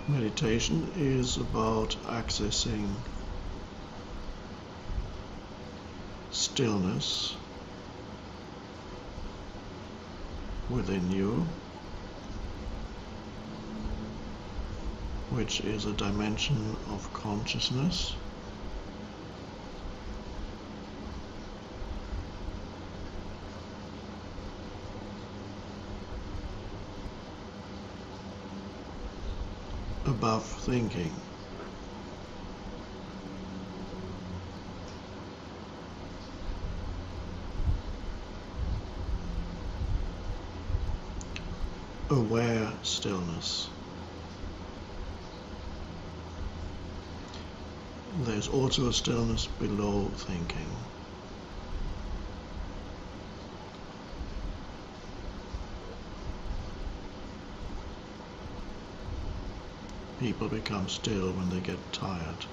Meditation is about accessing stillness within you, which is a dimension of consciousness above thinking. Aware stillness. There's also a stillness below thinking. People become still when they get tired.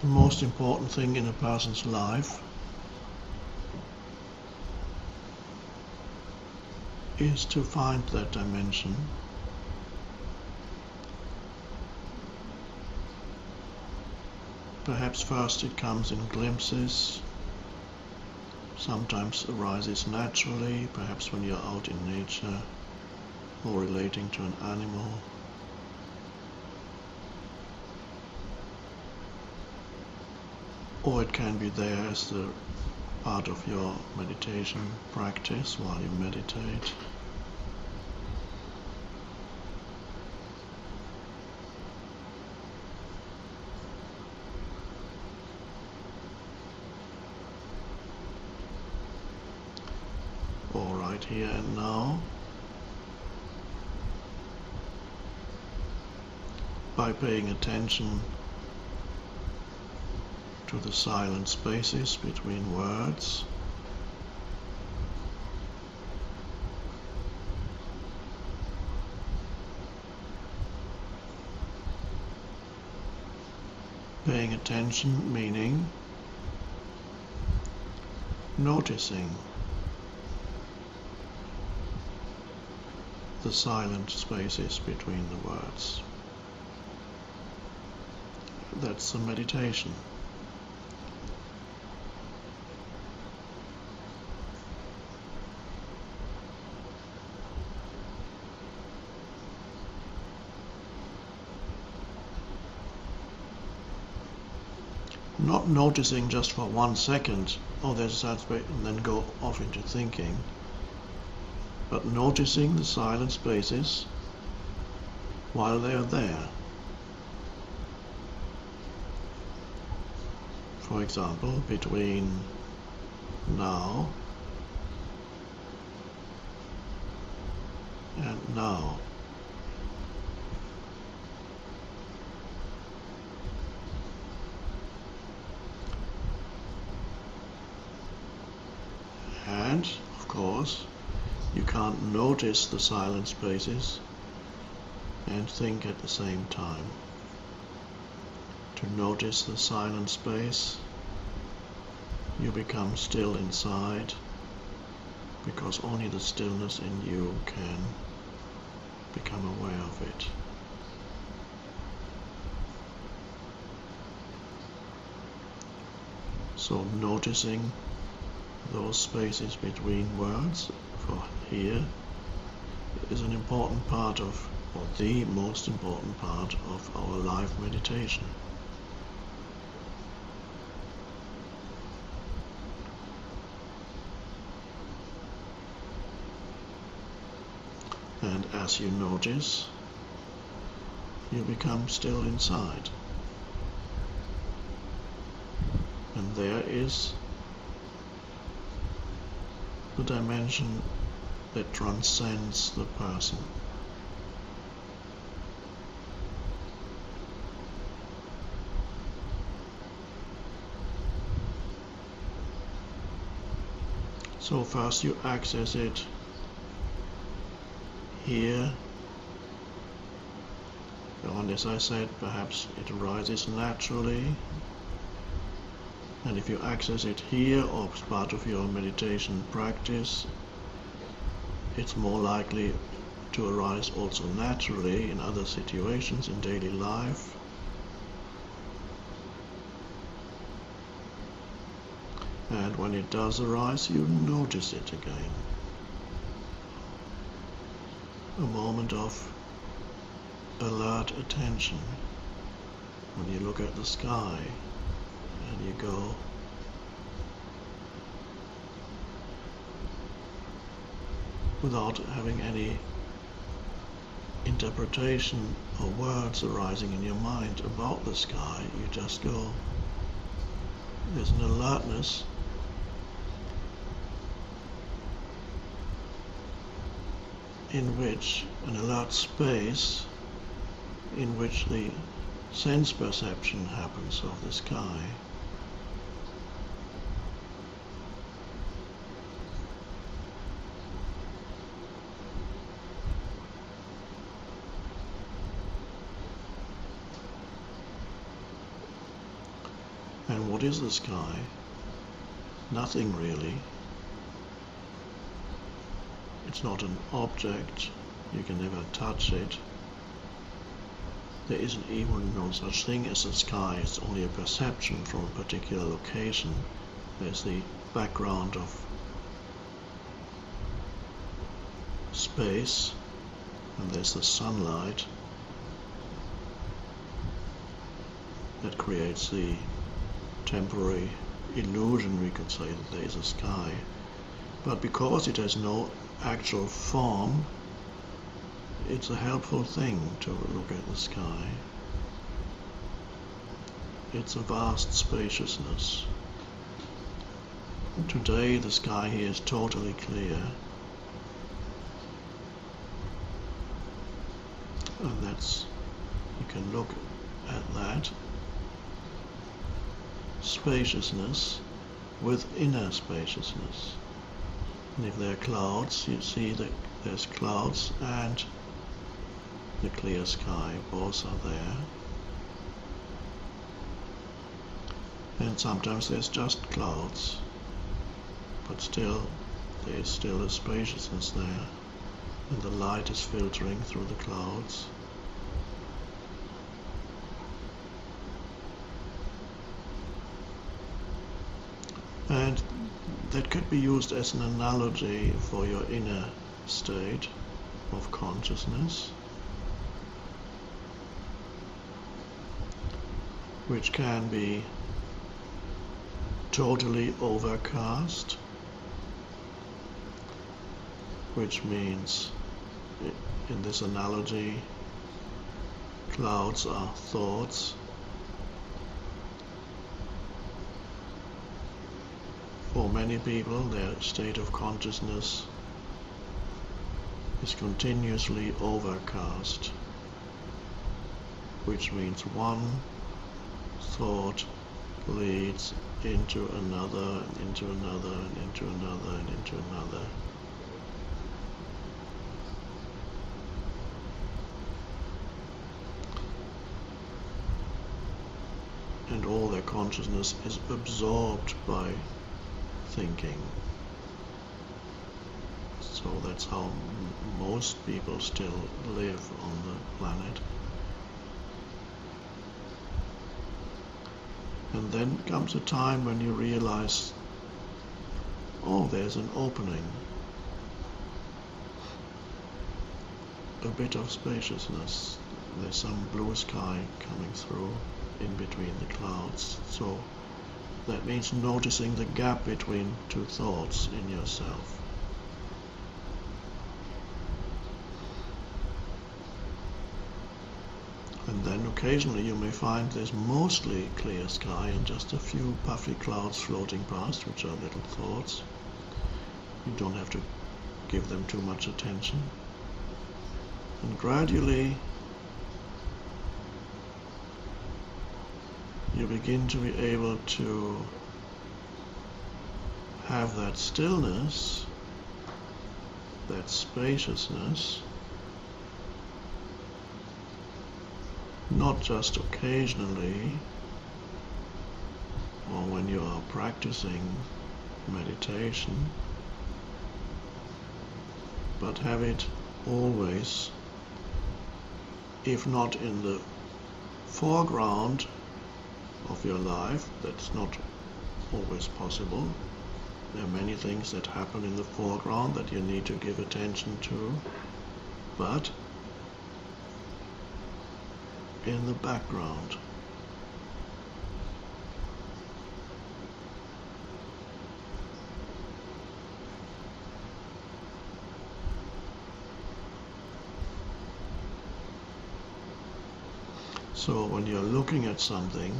The most important thing in a person's life is to find that dimension Perhaps first it comes in glimpses, sometimes arises naturally, perhaps when you're out in nature or relating to an animal. Or it can be there as the part of your meditation practice while you meditate. Or right here and now. By paying attention to the silent spaces between words, paying attention meaning noticing the silent spaces between the words. That's the meditation. Not noticing just for 1 second, oh there's a silent space, and then go off into thinking, but noticing the silent spaces while they are there. For example, between now and now. And, of course, you can't notice the silent spaces and think at the same time. To notice the silent space, you become still inside, because only the stillness in you can become aware of it. So noticing those spaces between words for here is an important part of, or the most important part of our live meditation. And as you notice, you become still inside. And there is the dimension that transcends the person. So first you access it here, and as I said, perhaps it arises naturally, and if you access it here or as part of your meditation practice, it's more likely to arise also naturally in other situations in daily life. And when it does arise, you notice it again. A moment of alert attention when you look at the sky and you go, without having any interpretation or words arising in your mind about the sky, you just go. There's an alertness in which, an alert space in which the sense perception happens of the sky. And what is the sky? Nothing really. It's not an object, you can never touch it. There isn't even no such thing as the sky, it's only a perception from a particular location. There's the background of space, and there's the sunlight that creates the temporary illusion, we could say, that there is a sky. But because it has no actual form, it's a helpful thing to look at the sky. It's a vast spaciousness. Today the sky here is totally clear, and that's, you can look at that spaciousness with inner spaciousness. And if there are clouds, you see that there's clouds and the clear sky, both are there. And sometimes there's just clouds, but still there's still a spaciousness there, and the light is filtering through the clouds. And that could be used as an analogy for your inner state of consciousness, which can be totally overcast, which means, in this analogy, clouds are thoughts. For many people, their state of consciousness is continuously overcast, which means one thought leads into another, and into another, and into another, and into another. And all their consciousness is absorbed by thinking. So that's how most people still live on the planet. And then comes a time when you realize, oh, there's an opening, a bit of spaciousness, there's some blue sky coming through in between the clouds. So that means noticing the gap between two thoughts in yourself. And then occasionally you may find there's mostly clear sky and just a few puffy clouds floating past, which are little thoughts. You don't have to give them too much attention. And gradually you begin to be able to have that stillness, that spaciousness, not just occasionally or when you are practicing meditation, but have it always, if not in the foreground of your life. That's not always possible. There are many things that happen in the foreground that you need to give attention to, but in the background. So when you're looking at something,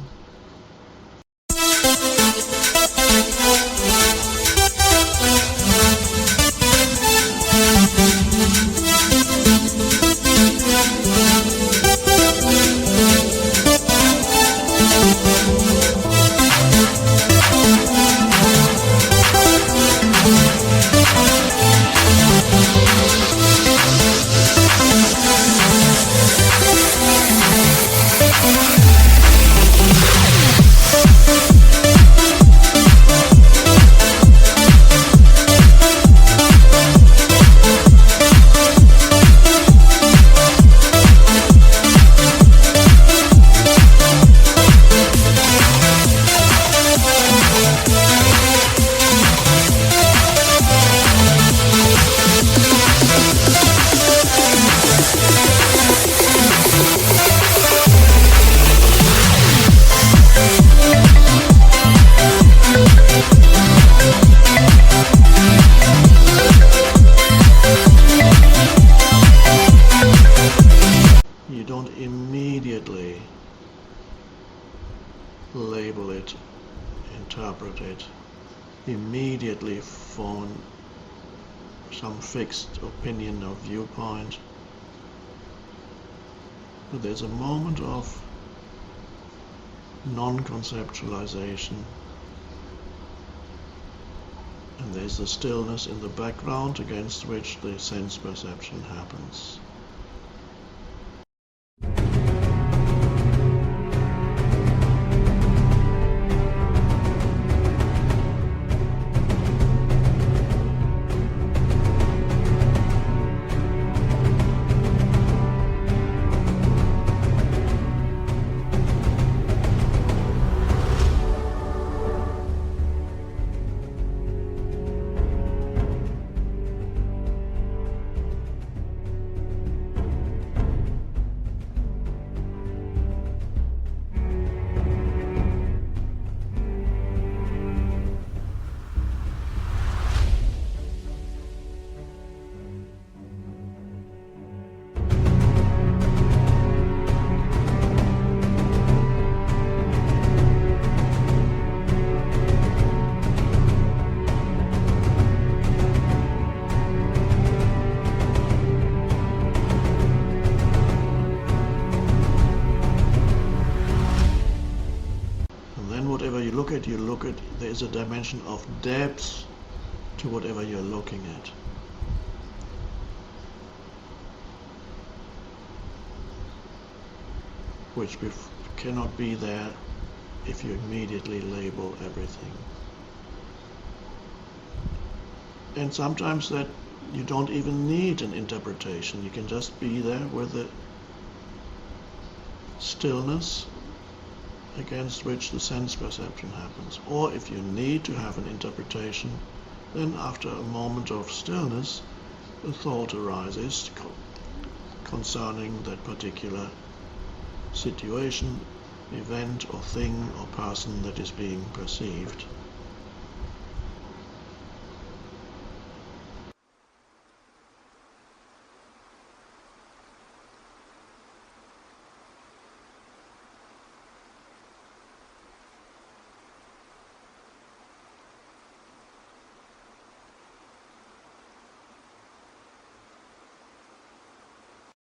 you don't immediately label it, interpret it, immediately form some fixed opinion or viewpoint. But there's a moment of non-conceptualization, and there's the stillness in the background against which the sense perception happens. You look at, there's a dimension of depth to whatever you're looking at. Which cannot be there if you immediately label everything. And sometimes that you don't even need an interpretation. You can just be there with the stillness against which the sense perception happens. Or if you need to have an interpretation, then after a moment of stillness, a thought arises concerning that particular situation, event or thing or person that is being perceived.